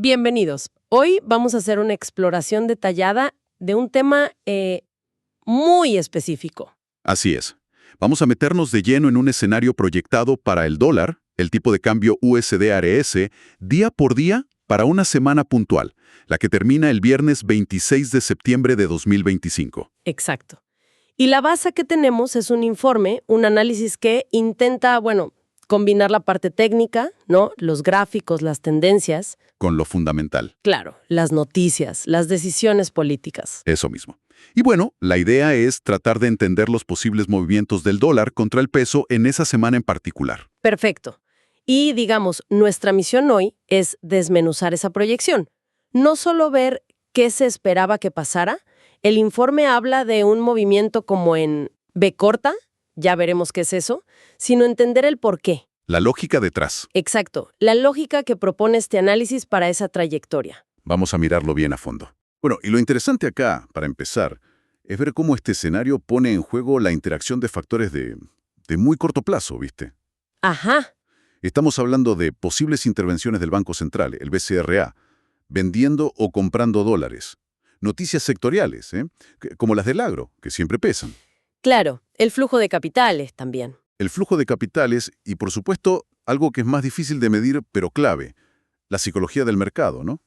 Bienvenidos. Hoy vamos a hacer una exploración detallada de un tema muy específico. Así es. Vamos a meternos de lleno en un escenario proyectado para el dólar, el tipo de cambio USD-ARS, día por día para una semana puntual, la que termina el viernes 26 de septiembre de 2025. Exacto. Y la base que tenemos es un informe, un análisis que intenta, combinar la parte técnica, ¿no? Los gráficos, las tendencias. Con lo fundamental. Claro, las noticias, las decisiones políticas. Eso mismo. Y bueno, la idea es tratar de entender los posibles movimientos del dólar contra el peso en esa semana en particular. Perfecto. Y digamos, nuestra misión hoy es desmenuzar esa proyección. No solo ver qué se esperaba que pasara, el informe habla de un movimiento como en B corta, ya veremos qué es eso, sino entender el por qué. La lógica detrás. Exacto, la lógica que propone este análisis para esa trayectoria. Vamos a mirarlo bien a fondo. Bueno, y lo interesante acá, para empezar, es ver cómo este escenario pone en juego la interacción de factores de muy corto plazo, ¿viste? Ajá. Estamos hablando de posibles intervenciones del Banco Central, el BCRA, vendiendo o comprando dólares. Noticias sectoriales, como las del agro, que siempre pesan. Claro, el flujo de capitales también. El flujo de capitales y, por supuesto, algo que es más difícil de medir, pero clave, la psicología del mercado, ¿no?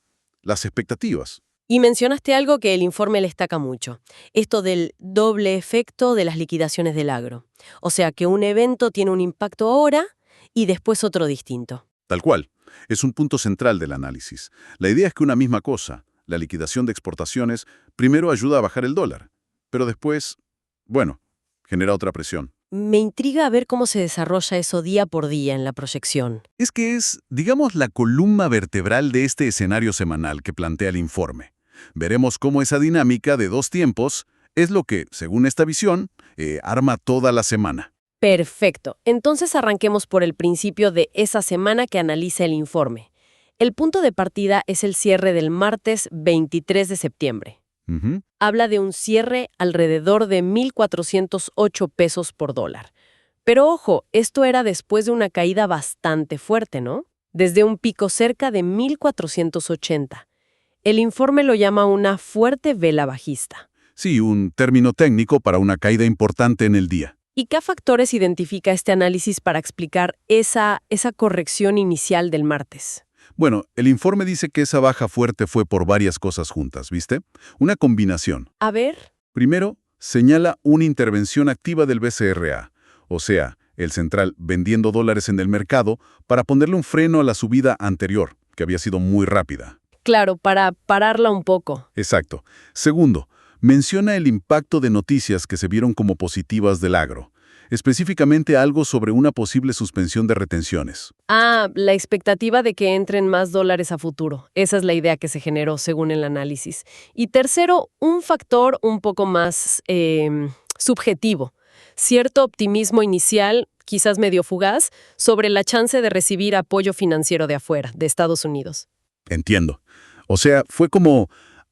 Las expectativas. Y mencionaste algo que el informe le destaca mucho, esto del doble efecto de las liquidaciones del agro. O sea, que un evento tiene un impacto ahora y después otro distinto. Tal cual. Es un punto central del análisis. La idea es que una misma cosa, la liquidación de exportaciones, primero ayuda a bajar el dólar, pero después, genera otra presión. Me intriga ver cómo se desarrolla eso día por día en la proyección. Es que es, digamos, la columna vertebral de este escenario semanal que plantea el informe. Veremos cómo esa dinámica de dos tiempos es lo que, según esta visión, arma toda la semana. Perfecto. Entonces arranquemos por el principio de esa semana que analiza el informe. El punto de partida es el cierre del martes 23 de septiembre. Habla de un cierre alrededor de 1.408 pesos por dólar. Pero ojo, esto era después de una caída bastante fuerte, ¿no? Desde un pico cerca de 1.480. El informe lo llama una fuerte vela bajista. Sí, un término técnico para una caída importante en el día. ¿Y qué factores identifica este análisis para explicar esa corrección inicial del martes? Bueno, el informe dice que esa baja fuerte fue por varias cosas juntas, ¿viste? Una combinación. A ver. Primero, señala una intervención activa del BCRA, o sea, el central vendiendo dólares en el mercado para ponerle un freno a la subida anterior, que había sido muy rápida. Claro, para pararla un poco. Exacto. Segundo, menciona el impacto de noticias que se vieron como positivas del agro, específicamente algo sobre una posible suspensión de retenciones. La expectativa de que entren más dólares a futuro. Esa es la idea que se generó según el análisis. Y tercero, un factor un poco más subjetivo. Cierto optimismo inicial, quizás medio fugaz, sobre la chance de recibir apoyo financiero de afuera, de Estados Unidos. Entiendo. O sea, fue como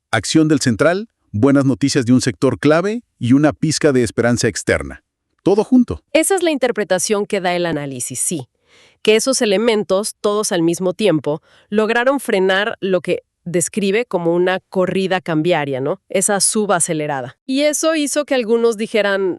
acción del central, buenas noticias de un sector clave y una pizca de esperanza externa. Todo junto. Esa es la interpretación que da el análisis, sí. Que esos elementos, todos al mismo tiempo, lograron frenar lo que describe como una corrida cambiaria, ¿no? Esa suba acelerada. Y eso hizo que algunos dijeran,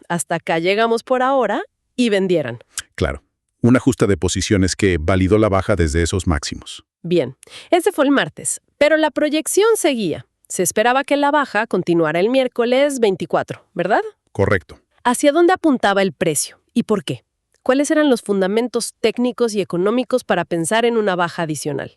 hasta acá llegamos por ahora, y vendieran. Claro. Un ajuste de posiciones que validó la baja desde esos máximos. Bien, ese fue el martes, pero la proyección seguía. Se esperaba que la baja continuara el miércoles 24, ¿verdad? Correcto. ¿Hacia dónde apuntaba el precio? ¿Y por qué? ¿Cuáles eran los fundamentos técnicos y económicos para pensar en una baja adicional?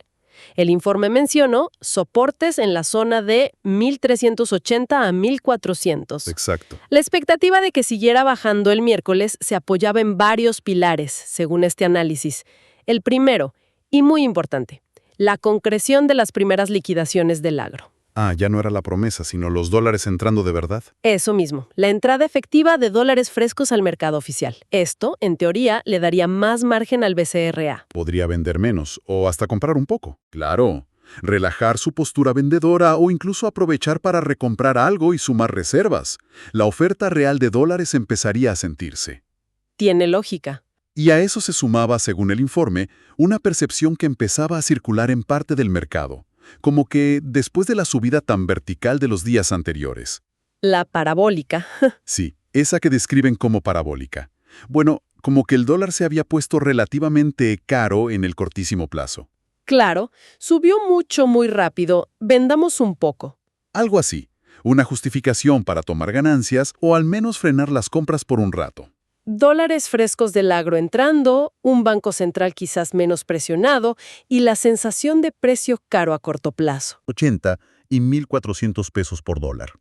El informe mencionó soportes en la zona de 1.380 a 1.400. Exacto. La expectativa de que siguiera bajando el miércoles se apoyaba en varios pilares, según este análisis. El primero, y muy importante, la concreción de las primeras liquidaciones del agro. Ya no era la promesa, sino los dólares entrando de verdad. Eso mismo, la entrada efectiva de dólares frescos al mercado oficial. Esto, en teoría, le daría más margen al BCRA. Podría vender menos, o hasta comprar un poco. Claro. Relajar su postura vendedora o incluso aprovechar para recomprar algo y sumar reservas. La oferta real de dólares empezaría a sentirse. Tiene lógica. Y a eso se sumaba, según el informe, una percepción que empezaba a circular en parte del mercado, como que después de la subida tan vertical de los días anteriores. La parabólica. Sí, esa que describen como parabólica. Bueno, como que el dólar se había puesto relativamente caro en el cortísimo plazo. Claro, subió mucho muy rápido. Vendamos un poco. Algo así, una justificación para tomar ganancias o al menos frenar las compras por un rato. Dólares frescos del agro entrando, un banco central quizás menos presionado y la sensación de precio caro a corto plazo. 80 y 1.400 pesos por dólar.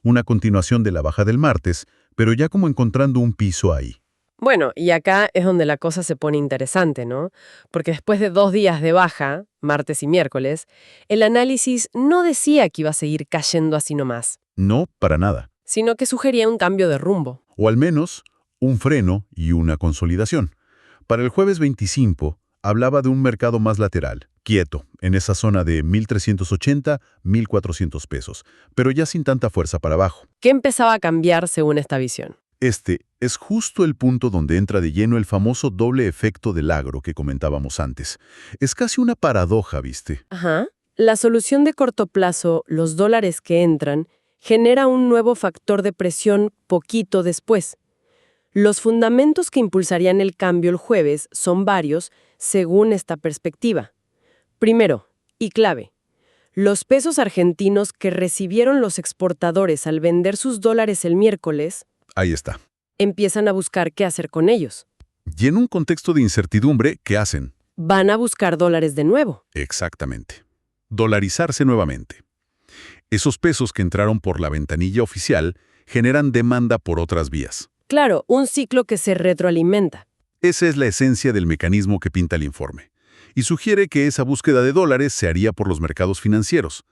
Una continuación de la baja del martes, pero ya como encontrando un piso ahí. Bueno, y acá es donde la cosa se pone interesante, ¿no? Porque después de 2 días de baja, martes y miércoles, el análisis no decía que iba a seguir cayendo así nomás, No, para nada. sino que sugería un cambio de rumbo. O al menos, un freno y una consolidación. Para el jueves 25, hablaba de un mercado más lateral, quieto, en esa zona de 1.380, 1.400 pesos, pero ya sin tanta fuerza para abajo. ¿Qué empezaba a cambiar según esta visión? Este es justo el punto donde entra de lleno el famoso doble efecto del agro que comentábamos antes. Es casi una paradoja, ¿viste? Ajá. La solución de corto plazo, los dólares que entran, genera un nuevo factor de presión poquito después. Los fundamentos que impulsarían el cambio el jueves son varios según esta perspectiva. Primero, y clave, los pesos argentinos que recibieron los exportadores al vender sus dólares el miércoles Ahí está. empiezan a buscar qué hacer con ellos. Y en un contexto de incertidumbre, ¿qué hacen? Van a buscar dólares de nuevo. Exactamente. Dolarizarse nuevamente. Esos pesos que entraron por la ventanilla oficial generan demanda por otras vías. Claro, un ciclo que se retroalimenta. Esa es la esencia del mecanismo que pinta el informe. Y sugiere que esa búsqueda de dólares se haría por los mercados financieros.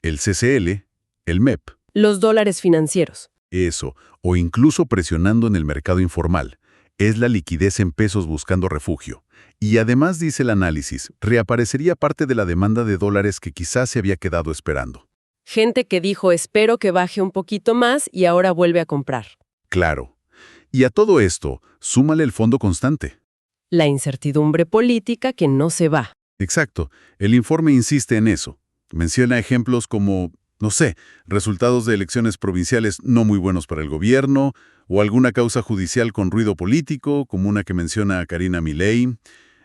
El CCL, el MEP. Los dólares financieros. Eso, o incluso presionando en el mercado informal. Es la liquidez en pesos buscando refugio. Y además, dice el análisis, reaparecería parte de la demanda de dólares que quizás se había quedado esperando. Gente que dijo espero que baje un poquito más y ahora vuelve a comprar. Claro. Y a todo esto, súmale el fondo constante. La incertidumbre política que no se va. Exacto. El informe insiste en eso. Menciona ejemplos como, no sé, resultados de elecciones provinciales no muy buenos para el gobierno, o alguna causa judicial con ruido político, como una que menciona a Karina Milei.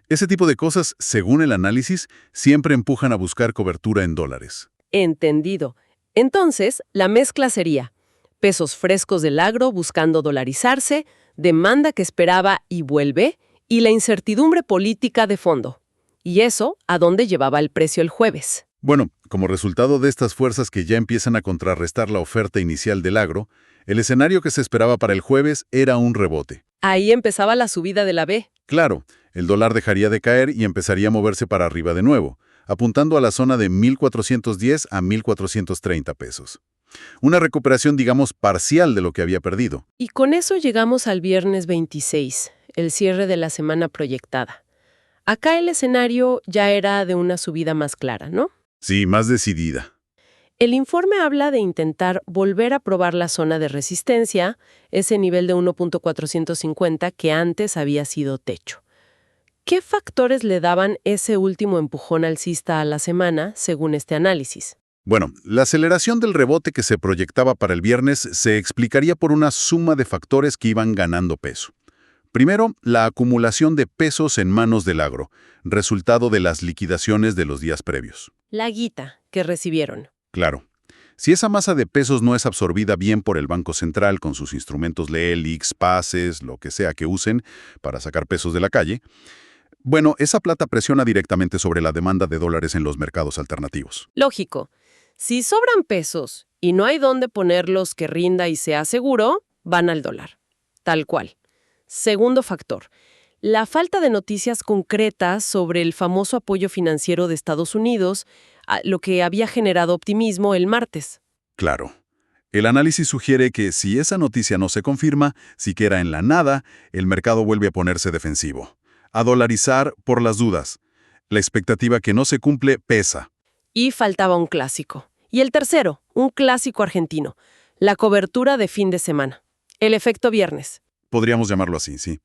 Ese tipo de cosas, según el análisis, siempre empujan a buscar cobertura en dólares. Entendido. Entonces, la mezcla sería pesos frescos del agro buscando dolarizarse, demanda que esperaba y vuelve, y la incertidumbre política de fondo. ¿Y eso a dónde llevaba el precio el jueves? Bueno, como resultado de estas fuerzas que ya empiezan a contrarrestar la oferta inicial del agro, el escenario que se esperaba para el jueves era un rebote. Ahí empezaba la subida de la B. Claro, el dólar dejaría de caer y empezaría a moverse para arriba de nuevo, apuntando a la zona de 1.410 a 1.430 pesos. Una recuperación, digamos, parcial de lo que había perdido. Y con eso llegamos al viernes 26, el cierre de la semana proyectada. Acá el escenario ya era de una subida más clara, ¿no? Sí, más decidida. El informe habla de intentar volver a probar la zona de resistencia, ese nivel de 1.450 que antes había sido techo. ¿Qué factores le daban ese último empujón alcista a la semana, según este análisis? Bueno, la aceleración del rebote que se proyectaba para el viernes se explicaría por una suma de factores que iban ganando peso. Primero, la acumulación de pesos en manos del agro, resultado de las liquidaciones de los días previos. La guita que recibieron. Claro. Si esa masa de pesos no es absorbida bien por el Banco Central con sus instrumentos LELIX, PASES, lo que sea que usen para sacar pesos de la calle, bueno, esa plata presiona directamente sobre la demanda de dólares en los mercados alternativos. Lógico. Si sobran pesos y no hay dónde ponerlos que rinda y sea seguro, van al dólar. Tal cual. Segundo factor. La falta de noticias concretas sobre el famoso apoyo financiero de Estados Unidos, lo que había generado optimismo el martes. Claro. El análisis sugiere que si esa noticia no se confirma, siquiera en la nada, el mercado vuelve a ponerse defensivo. A dolarizar por las dudas. La expectativa que no se cumple pesa. Y faltaba un clásico. Y el tercero, un clásico argentino. La cobertura de fin de semana. El efecto viernes. Podríamos llamarlo así, sí.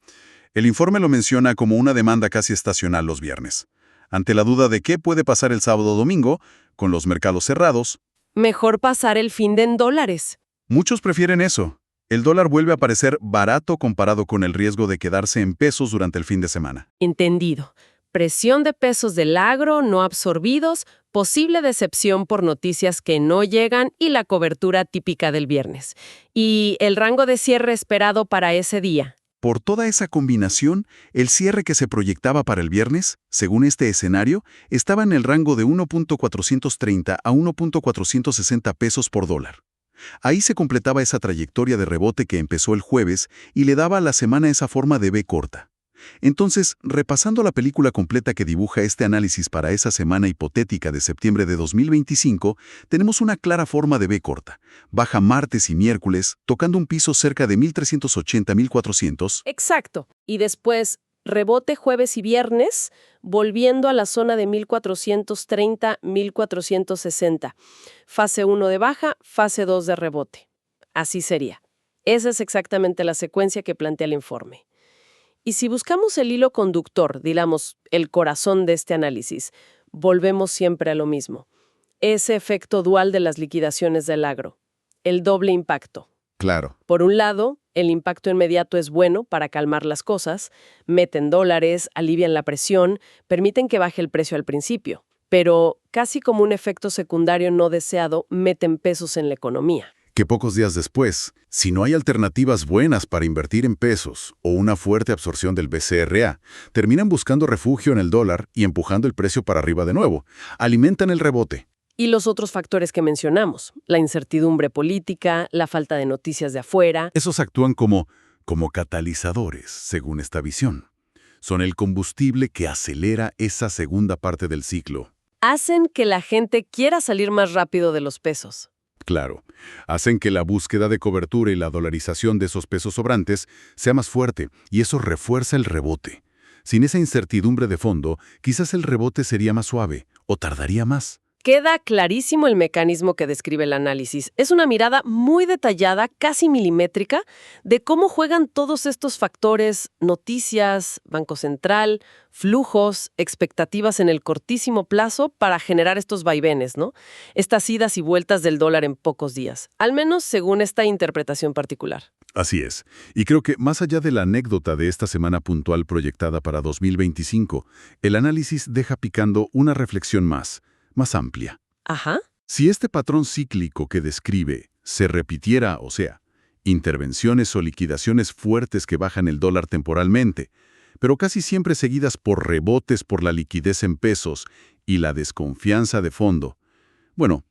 El informe lo menciona como una demanda casi estacional los viernes. Ante la duda de qué puede pasar el sábado o domingo, con los mercados cerrados, Mejor pasar el fin de en dólares. muchos prefieren eso. El dólar vuelve a parecer barato comparado con el riesgo de quedarse en pesos durante el fin de semana. Entendido. Presión de pesos del agro no absorbidos, posible decepción por noticias que no llegan y la cobertura típica del viernes. Y el rango de cierre esperado para ese día. Por toda esa combinación, el cierre que se proyectaba para el viernes, según este escenario, estaba en el rango de 1.430 a 1.460 pesos por dólar. Ahí se completaba esa trayectoria de rebote que empezó el jueves y le daba a la semana esa forma de V corta. Entonces, repasando la película completa que dibuja este análisis para esa semana hipotética de septiembre de 2025, tenemos una clara forma de V corta. Baja martes y miércoles, tocando un piso cerca de 1.380-1.400. Exacto. Y después rebote jueves y viernes, volviendo a la zona de 1.430-1.460. Fase 1 de baja, fase 2 de rebote. Así sería. Esa es exactamente la secuencia que plantea el informe. Y si buscamos el hilo conductor, digamos, el corazón de este análisis, volvemos siempre a lo mismo. Ese efecto dual de las liquidaciones del agro. El doble impacto. Claro. Por un lado, el impacto inmediato es bueno para calmar las cosas, meten dólares, alivian la presión, permiten que baje el precio al principio. Pero, casi como un efecto secundario no deseado, meten pesos en la economía. Que pocos días después, si no hay alternativas buenas para invertir en pesos o una fuerte absorción del BCRA, terminan buscando refugio en el dólar y empujando el precio para arriba de nuevo. Alimentan el rebote. Y los otros factores que mencionamos, la incertidumbre política, la falta de noticias de afuera. Esos actúan como catalizadores, según esta visión. Son el combustible que acelera esa segunda parte del ciclo. Hacen que la gente quiera salir más rápido de los pesos. Claro, hacen que la búsqueda de cobertura y la dolarización de esos pesos sobrantes sea más fuerte, y eso refuerza el rebote. Sin esa incertidumbre de fondo, quizás el rebote sería más suave, o tardaría más. Queda clarísimo el mecanismo que describe el análisis. Es una mirada muy detallada, casi milimétrica, de cómo juegan todos estos factores, noticias, Banco Central, flujos, expectativas en el cortísimo plazo para generar estos vaivenes, ¿no? Estas idas y vueltas del dólar en pocos días, al menos según esta interpretación particular. Así es. Y creo que más allá de la anécdota de esta semana puntual proyectada para 2025, el análisis deja picando una reflexión más amplia. Ajá. Si este patrón cíclico que describe se repitiera, o sea, intervenciones o liquidaciones fuertes que bajan el dólar temporalmente, pero casi siempre seguidas por rebotes por la liquidez en pesos y la desconfianza de fondo, bueno,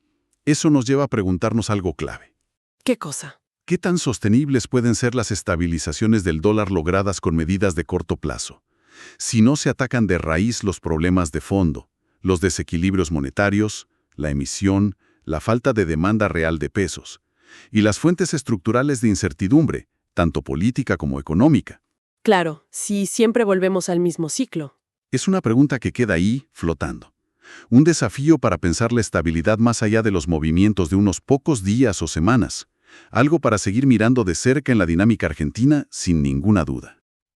eso nos lleva a preguntarnos algo clave. ¿Qué cosa? ¿Qué tan sostenibles pueden ser las estabilizaciones del dólar logradas con medidas de corto plazo? Si no se atacan de raíz los problemas de fondo, los desequilibrios monetarios, la emisión, la falta de demanda real de pesos, y las fuentes estructurales de incertidumbre, tanto política como económica. Claro, si siempre volvemos al mismo ciclo. Es una pregunta que queda ahí, flotando. Un desafío para pensar la estabilidad más allá de los movimientos de unos pocos días o semanas. Algo para seguir mirando de cerca en la dinámica argentina sin ninguna duda.